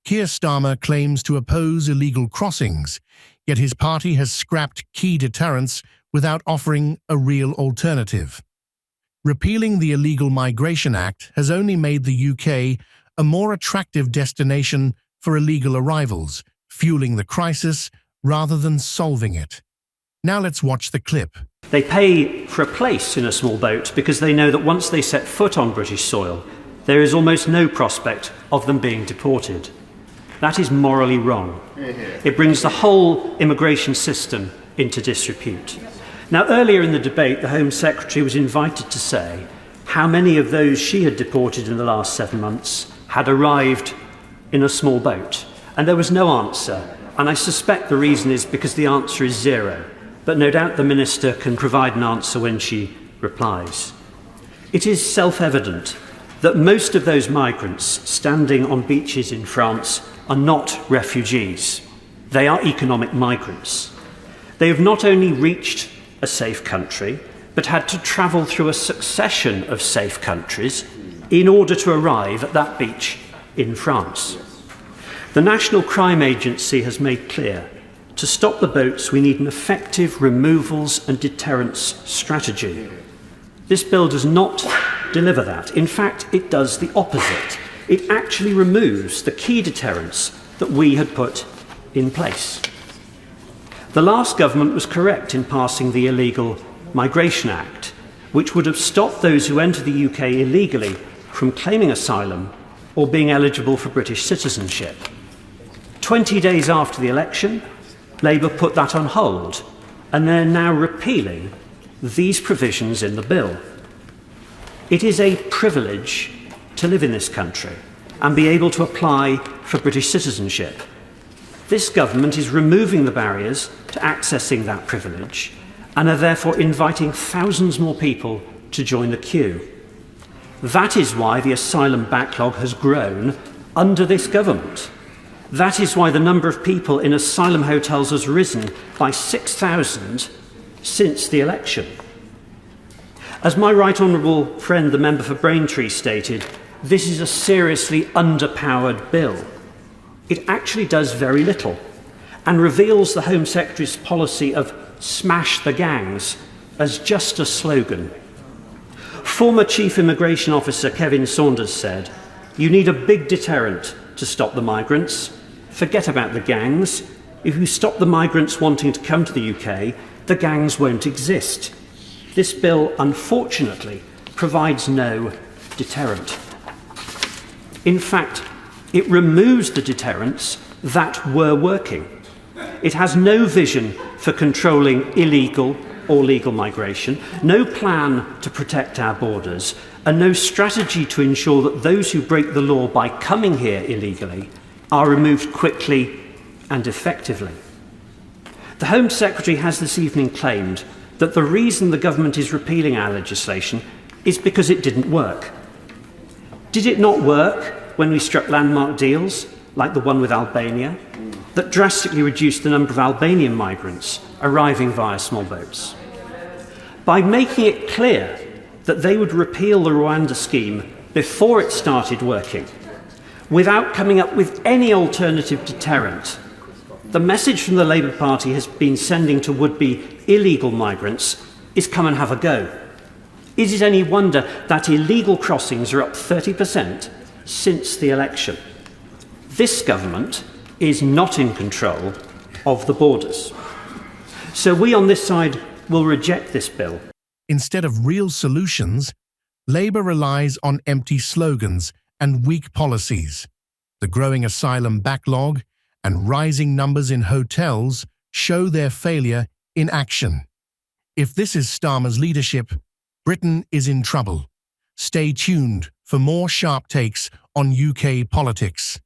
Keir Starmer claims to oppose illegal crossings, yet his party has scrapped key deterrents without offering a real alternative. Repealing the Illegal Migration Act has only made the UK a more attractive destination for illegal arrivals, fueling the crisis rather than solving it. Now let's watch the clip. They pay for a place in a small boat because they know that once they set foot on British soil, there is almost no prospect of them being deported. That is morally wrong. It brings the whole immigration system into disrepute. Now, earlier in the debate, the Home Secretary was invited to say how many of those she had deported in the last 7 months had arrived in a small boat. And there was no answer. And I suspect the reason is because the answer is zero. But no doubt the Minister can provide an answer when she replies. It is self-evident that most of those migrants standing on beaches in France are not refugees. They are economic migrants. They have not only reached a safe country, but had to travel through a succession of safe countries in order to arrive at that beach in France. The National Crime Agency has made clear to stop the boats we need an effective removals and deterrence strategy. This bill does not deliver that. In fact, it does the opposite. It actually removes the key deterrents that we had put in place. The last government was correct in passing the Illegal Migration Act, which would have stopped those who enter the UK illegally from claiming asylum or being eligible for British citizenship. 20 days after the election, Labour put that on hold, and they're now repealing these provisions in the bill. It is a privilege to live in this country and be able to apply for British citizenship. This government is removing the barriers to accessing that privilege and are therefore inviting thousands more people to join the queue. That is why the asylum backlog has grown under this government. That is why the number of people in asylum hotels has risen by 6,000 since the election. As my right honourable friend, the member for Braintree, stated, this is a seriously underpowered bill. It actually does very little and reveals the Home Secretary's policy of smash the gangs as just a slogan. Former Chief Immigration Officer Kevin Saunders said, "You need a big deterrent to stop the migrants. Forget about the gangs. If you stop the migrants wanting to come to the UK, the gangs won't exist." This bill, unfortunately, provides no deterrent. In fact, it removes the deterrents that were working. It has no vision for controlling illegal or legal migration, no plan to protect our borders, and no strategy to ensure that those who break the law by coming here illegally are removed quickly and effectively. The Home Secretary has this evening claimed that the reason the government is repealing our legislation is because it didn't work. Did it not work when we struck landmark deals, like the one with Albania, that drastically reduced the number of Albanian migrants arriving via small boats? By making it clear that they would repeal the Rwanda scheme before it started working, without coming up with any alternative deterrent, the message from the Labour Party has been sending to would-be illegal migrants is come and have a go. Is it any wonder that illegal crossings are up 30% since the election? This government is not in control of the borders. So we on this side will reject this bill. Instead of real solutions, Labour relies on empty slogans and weak policies. The growing asylum backlog and rising numbers in hotels show their failure in action. If this is Starmer's leadership, Britain is in trouble. Stay tuned for more sharp takes on UK politics.